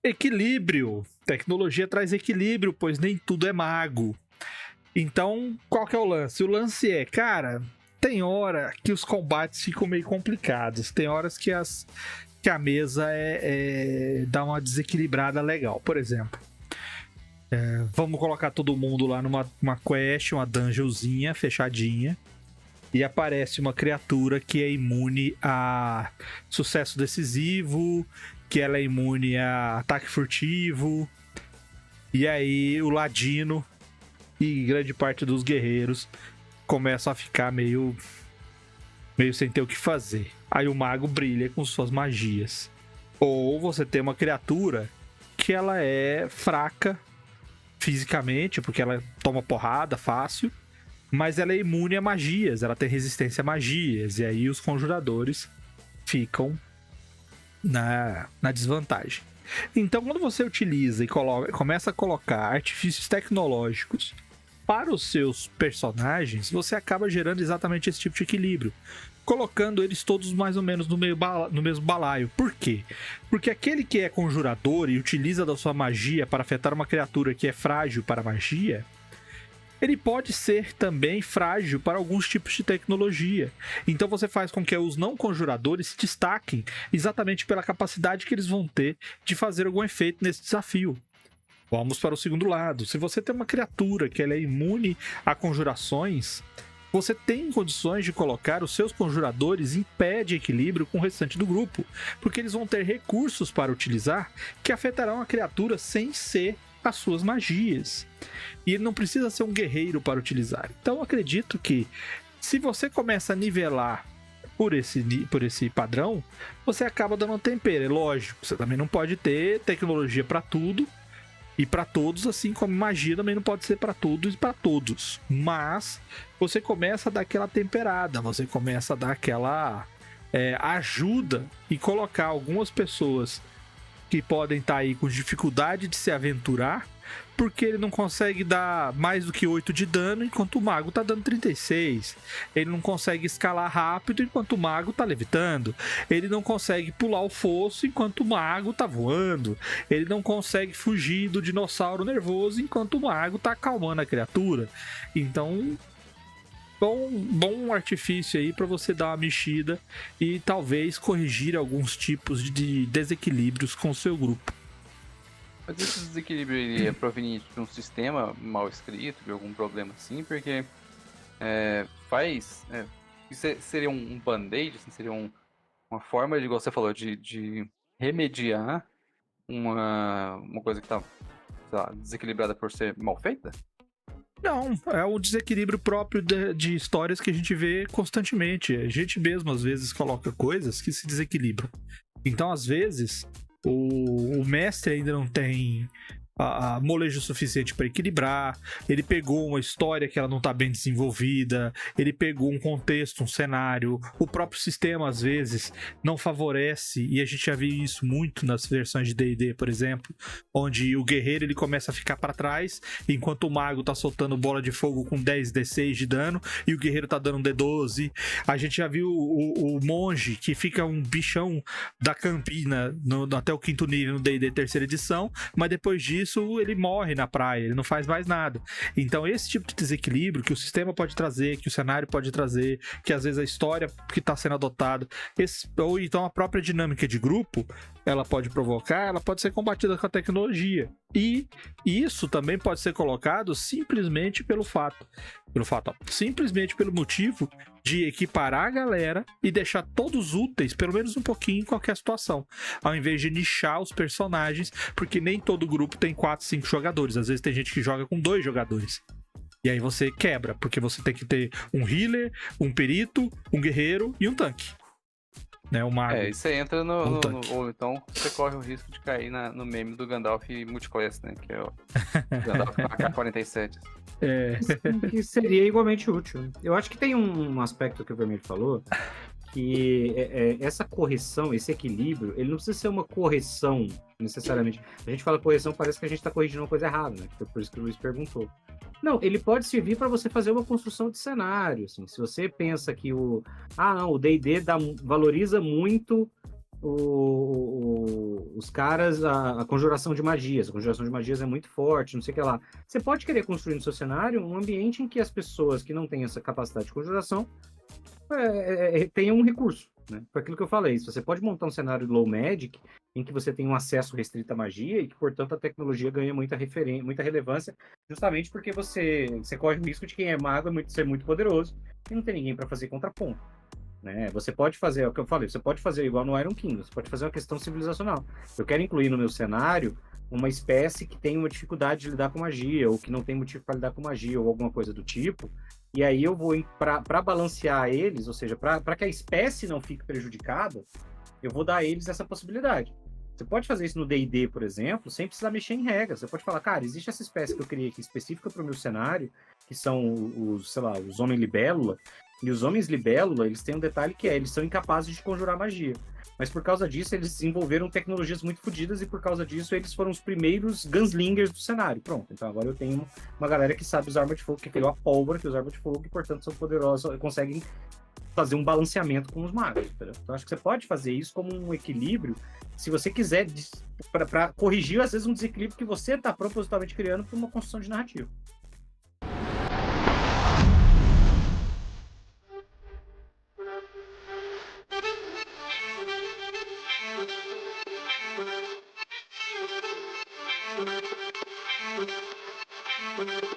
Equilíbrio. Tecnologia traz equilíbrio, pois nem tudo é mago. Então, qual que é o lance? O lance é, cara, tem hora que os combates ficam meio complicados. Tem horas que a mesa dá uma desequilibrada legal. Por exemplo, vamos colocar todo mundo lá numa quest, uma dungeonzinha fechadinha. E aparece uma criatura que é imune a sucesso decisivo, que ela é imune a ataque furtivo. E aí o ladino e grande parte dos guerreiros começam a ficar meio sem ter o que fazer. Aí o mago brilha com suas magias. Ou você tem uma criatura que ela é fraca fisicamente, porque ela toma porrada fácil, mas ela é imune a magias, ela tem resistência a magias, e aí os conjuradores ficam na desvantagem. Então, quando você utiliza e começa a colocar artifícios tecnológicos para os seus personagens, você acaba gerando exatamente esse tipo de equilíbrio, colocando eles todos mais ou menos no mesmo balaio. Por quê? Porque aquele que é conjurador e utiliza da sua magia para afetar uma criatura que é frágil para a magia, ele pode ser também frágil para alguns tipos de tecnologia. Então você faz com que os não conjuradores se destaquem exatamente pela capacidade que eles vão ter de fazer algum efeito nesse desafio. Vamos para o segundo lado. Se você tem uma criatura que ela é imune a conjurações, você tem condições de colocar os seus conjuradores em pé de equilíbrio com o restante do grupo, porque eles vão ter recursos para utilizar que afetarão a criatura sem ser as suas magias. E ele não precisa ser um guerreiro para utilizar. Então eu acredito que se você começa a nivelar por esse padrão, você acaba dando um tempero. É lógico, você também não pode ter tecnologia para tudo e para todos, assim como magia também não pode ser para tudo e para todos. Mas você começa a dar aquela temperada, você começa a dar aquela ajuda e colocar algumas pessoas que podem estar aí com dificuldade de se aventurar, porque ele não consegue dar mais do que 8 de dano, enquanto o mago tá dando 36. Ele não consegue escalar rápido, enquanto o mago tá levitando. Ele não consegue pular o fosso, enquanto o mago tá voando. Ele não consegue fugir do dinossauro nervoso, enquanto o mago tá acalmando a criatura. Então, bom artifício aí para você dar uma mexida e talvez corrigir alguns tipos de desequilíbrios com o seu grupo. Mas esse desequilíbrio é proveniente de um sistema mal escrito, de algum problema assim, porque isso seria um band-aid, assim, seria uma forma de, igual você falou, de remediar uma coisa que tá, sei lá, desequilibrada por ser mal feita? Não, é o desequilíbrio próprio de histórias que a gente vê constantemente. A gente mesmo, às vezes, coloca coisas que se desequilibram. Então, às vezes, o mestre ainda não tem a molejo suficiente para equilibrar, ele pegou uma história que ela não está bem desenvolvida, ele pegou um contexto, um cenário, o próprio sistema às vezes não favorece, e a gente já viu isso muito nas versões de D&D, por exemplo, onde o guerreiro ele começa a ficar para trás, enquanto o mago tá soltando bola de fogo com 10 D6 de dano, e o guerreiro tá dando um D12. A gente já viu o monge, que fica um bichão da campina até o 5º nível no D&D 3ª edição, mas depois disso ele morre na praia, ele não faz mais nada. Então esse tipo de desequilíbrio que o sistema pode trazer, que o cenário pode trazer, que às vezes a história que está sendo adotada, ou então a própria dinâmica de grupo, ela pode provocar, ela pode ser combatida com a tecnologia. E isso também pode ser colocado simplesmente simplesmente pelo motivo de equiparar a galera e deixar todos úteis, pelo menos um pouquinho, em qualquer situação, ao invés de nichar os personagens, porque nem todo grupo tem 4, 5 jogadores, às vezes tem gente que joga com 2 jogadores. E aí você quebra, porque você tem que ter um healer, um perito, um guerreiro e um tanque. Né, o mago. E você entra ou então você corre o risco de cair no meme do Gandalf multiclass, né? Que é o Gandalf com a AK-47. Que seria igualmente útil. Eu acho que tem um aspecto que o Vermelho falou, que essa correção, esse equilíbrio, ele não precisa ser uma correção necessariamente. A gente fala correção, parece que a gente está corrigindo uma coisa errada, né? Foi por isso que o Luiz perguntou. Não, ele pode servir para você fazer uma construção de cenário. Assim. Se você pensa que o D&D valoriza muito os caras, a conjuração de magias. A conjuração de magias é muito forte, não sei o que lá. Você pode querer construir no seu cenário um ambiente em que as pessoas que não têm essa capacidade de conjuração tenham um recurso, né? Foi aquilo que eu falei. Você pode montar um cenário low magic em que você tem um acesso restrito à magia e que, portanto, a tecnologia ganha muita relevância, justamente porque você corre o risco de quem é mago ser muito poderoso e não tem ninguém para fazer contraponto. Né? Você pode fazer, é o que eu falei, você pode fazer igual no Iron King, você pode fazer uma questão civilizacional. Eu quero incluir no meu cenário uma espécie que tem uma dificuldade de lidar com magia, ou que não tem motivo para lidar com magia, ou alguma coisa do tipo, e aí eu vou, para balancear eles, ou seja, para que a espécie não fique prejudicada, eu vou dar a eles essa possibilidade. Você pode fazer isso no D&D, por exemplo, sem precisar mexer em regras. Você pode falar, cara, existe essa espécie que eu criei aqui específica para o meu cenário, que são os, sei lá, os homem-libélula, e os homens libélula, eles têm um detalhe que eles são incapazes de conjurar magia. Mas por causa disso, eles desenvolveram tecnologias muito fodidas e por causa disso, eles foram os primeiros gunslingers do cenário. Pronto, então agora eu tenho uma galera que sabe usar arma de fogo, que criou a pólvora, que usa arma de fogo e, portanto, são poderosos, conseguem fazer um balanceamento com os magos. Entendeu? Então acho que você pode fazer isso como um equilíbrio, se você quiser, para corrigir, às vezes, um desequilíbrio que você está propositalmente criando por uma construção de narrativa. Thank you.